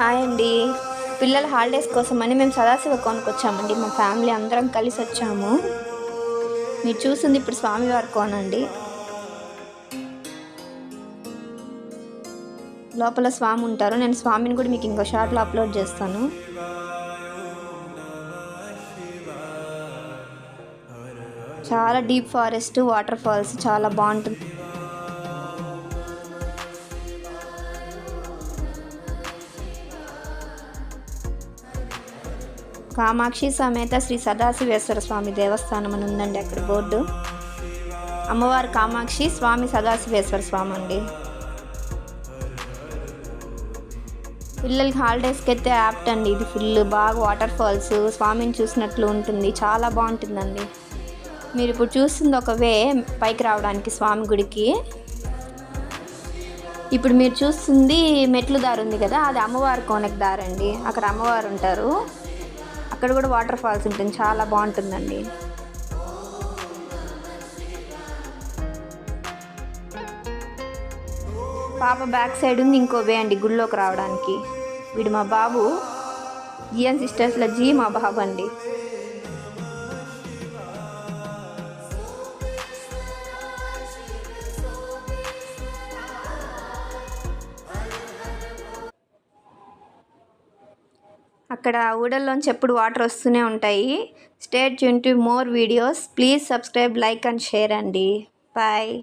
Hi అండి. పిల్లల holidays కోసమని మేము సదాశివ కోనకు వచ్చామండి. మా ఫ్యామిలీ అందరం కలిసి వచ్చాము. మీరు చూస్తుంది ఇప్పుడు స్వామివారి కోన అండి. లోపల స్వామి ఉంటారు. నేను స్వామిని కూడా మీకు ఇంకో షార్ట్లో అప్లోడ్ చేస్తాను. చాలా డీప్ ఫారెస్ట్, వాటర్ ఫాల్స్ చాలా బాగుంటుంది. కామాక్షి సమేత శ్రీ సదాశివేశ్వర స్వామి దేవస్థానం అని ఉందండి అక్కడ బోర్డు. అమ్మవారు కామాక్షి, స్వామి సదాశివేశ్వర స్వామి అండి. పిల్లలకి హాలిడేస్కి అయితే యాప్ట్ అండి ఇది. ఫుల్ బాగా వాటర్ ఫాల్స్, స్వామిని చూసినట్లు ఉంటుంది. చాలా బాగుంటుందండి. మీరు ఇప్పుడు చూస్తుంది ఒక వే పైకి రావడానికి స్వామి గుడికి. ఇప్పుడు మీరు చూస్తుంది మెట్లు దారి ఉంది కదా, అది అమ్మవారి కోనకి దారి అండి. అక్కడ అమ్మవారు ఉంటారు. అక్కడ కూడా వాటర్ ఫాల్స్ ఉంటుంది. చాలా బాగుంటుందండి. పాప బ్యాక్ సైడ్ ఉంది ఇంకో వే అండి గుళ్ళోకి రావడానికి. వీడు మా బాబు, జిఎన్ సిస్టర్స్లో జీ మా బాబు అండి. అక్కడ ఊడల్లోంచి ఎప్పుడు వాటర్ వస్తూనే ఉంటాయి. Stay tune to more videos. Please subscribe, like and share అండి. బాయ్.